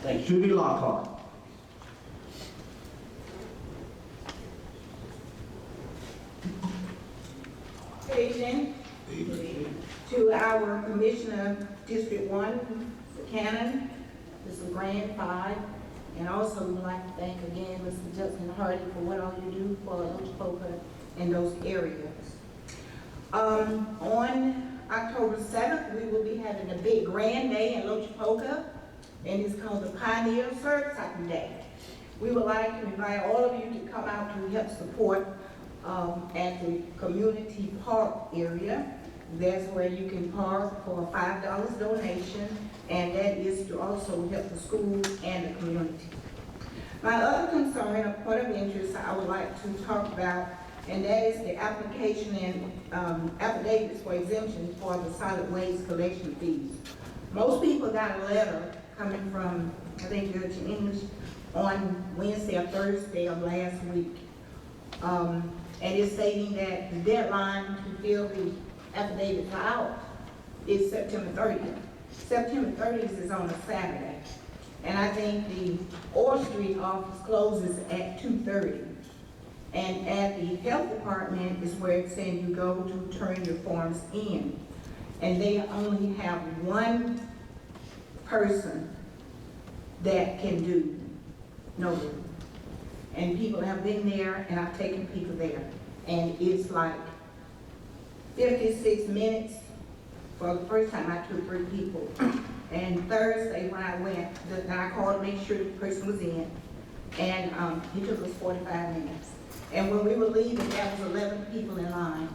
Thank you. Judy Lockhart. Good evening. To our Commissioner District 1, Mr. Cannon, Mr. Grand 5, and also we'd like to thank again Mr. Justin Hardy for what all you do for Lochapoka and those areas. On October 7th, we will be having a big grand day in Lochapoka, and it's called the Pioneer Service Cycle Day. We would like to invite all of you to come out to help support at the community park area. That's where you can park for a $5 donation, and that is to also help the school and the community. My other concern, a point of interest I would like to talk about, and that is the application and affidavits for exemption for the solid waste collection fees. Most people got a letter coming from, I think Judge English, on Wednesday or Thursday of last week. And it's stating that the deadline to fill the affidavits out is September 30th. September 30th is on a Saturday. And I think the Oil Street office closes at 2:30. And at the health department is where it's saying you go to turn your forms in. And they only have one person that can do notary. And people have been there, and I've taken people there. And it's like 56 minutes. For the first time, I took 3 people. And Thursday, when I went, I called to make sure the person was in. And it took us 45 minutes. And when we were leaving, there was 11 people in line.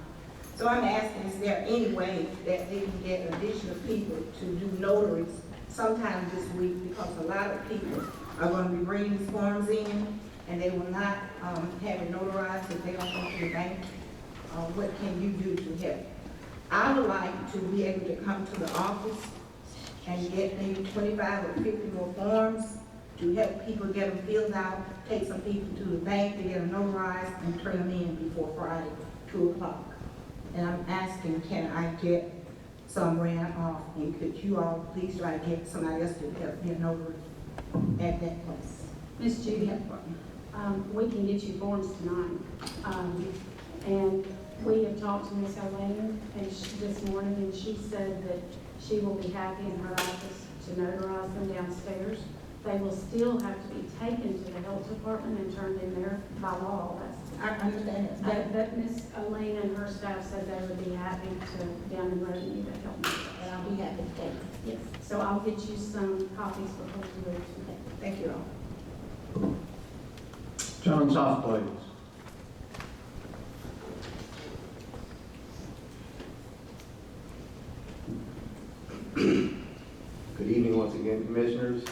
So I'm asking, is there any way that they can get additional people to do notaries sometime this week? Because a lot of people are going to be bringing these forms in, and they will not have it notarized if they don't go to the bank. What can you do to help? I would like to be able to come to the office and get maybe 25 or 50 more forms to help people get them filled out, take some people to the bank to get them notarized, and turn them in before Friday, 2 o'clock. And I'm asking, can I get some ran off? And could you all please try to get somebody else to help me a notary at that place? Miss Judy, we can get you forms tonight. And we have talked to Miss Elaine this morning, and she said that she will be happy in her office to notarize them downstairs. They will still have to be taken to the health department and turned in there by law. I understand that. But Miss Elaine and her staff said they would be happy to down in revenue to help me. And I'll be happy to take it. Yes. So I'll get you some copies before you leave today. Thank you all. John Soft, please. Good evening once again, Commissioners.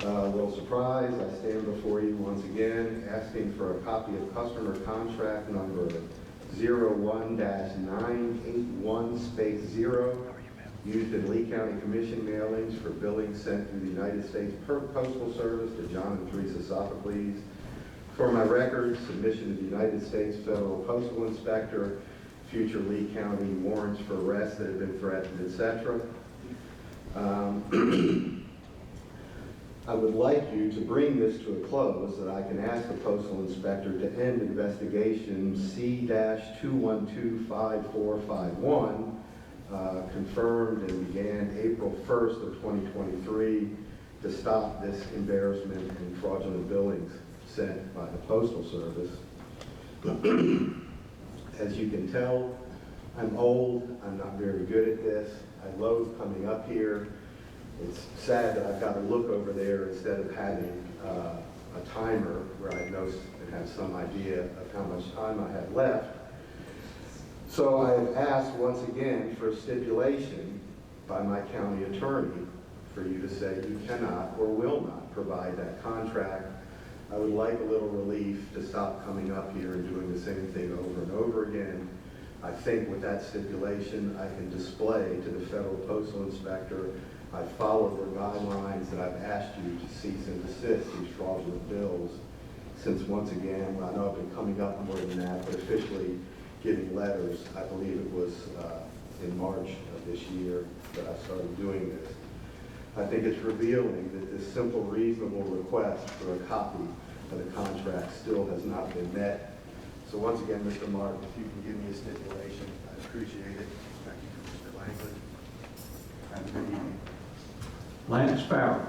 A little surprise, I stand before you once again asking for a copy of customer contract number 01-981-0 used in Lee County Commission mailings for billing sent through the United States Postal Service to John and Teresa Sophocles. For my records, submission to the United States Federal Postal Inspector, future Lee County warrants for arrests that have been threatened, etc. I would like you to bring this to a close that I can ask the Postal Inspector to end investigation C-2125451, confirmed and began April 1st of 2023, to stop this embarrassment and fraudulent billings sent by the Postal Service. As you can tell, I'm old, I'm not very good at this. I loathe coming up here. It's sad that I've got to look over there instead of having a timer where I know and have some idea of how much time I have left. So I've asked once again for a stipulation by my county attorney for you to say you cannot or will not provide that contract. I would like a little relief to stop coming up here and doing the same thing over and over again. I think with that stipulation, I can display to the Federal Postal Inspector I followed the guidelines that I've asked you to cease and desist these fraudulent bills. Since once again, I know I've been coming up more than that, but officially giving letters, I believe it was in March of this year that I started doing this. I think it's revealing that this simple, reasonable request for a copy of the contract still has not been met. So once again, Mr. Martin, if you can give me a stipulation, I appreciate it. Thank you, Mr. Langley. Have a good evening. Lance Farrell.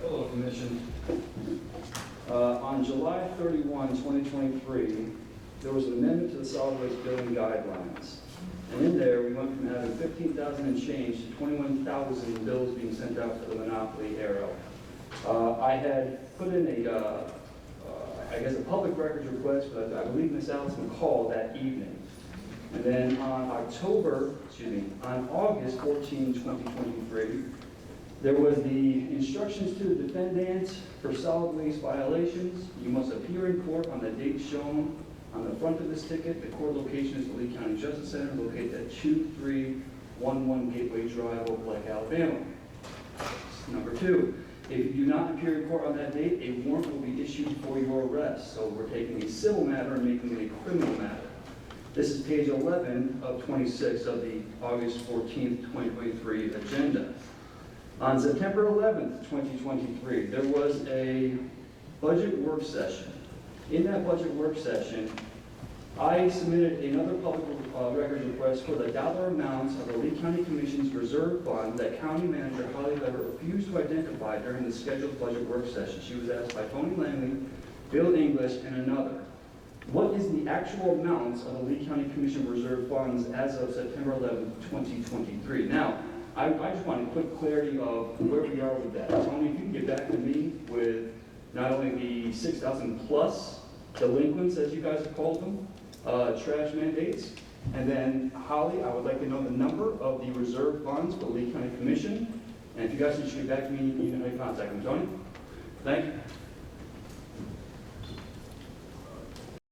Hello, Commission. On July 31, 2023, there was an amendment to the solid waste billing guidelines. And in there, we went from having 15,000 and change to 21,000 bills being sent out to the monopoly arrow. I had put in a public records request, but I believe Ms. Allison called that evening. And then on August 14, 2023, there was the instructions to the defendant for solid waste violations. You must appear in court on the date shown on the front of this ticket. The court location is the Lee County Justice Center, located at 2311 Gateway Drive, Oak Lake, Alabama. Number 2, if you do not appear in court on that date, a warrant will be issued for your arrest. So we're taking a civil matter and making it a criminal matter. This is page 11 of 26 of the August 14th, 2023 agenda. On September 11th, 2023, there was a budget work session. In that budget work session, I submitted another public records request for the dollar amounts of the Lee County Commission's reserve fund that County Manager Holly Lever refused to identify during the scheduled budget work session. She was asked by Tony Langley, Bill English, and another. What is the actual amounts of the Lee County Commission reserve funds as of September 11th, 2023? Now, I just want a quick clarity of where we are with that. Tony, if you can get back to me with not only the 6,000 plus delinquents, as you guys have called them, trash mandates, and then Holly, I would like to know the number of the reserve funds for Lee County Commission. And if you guys can just get back to me, you can contact me. Tony? Thank you.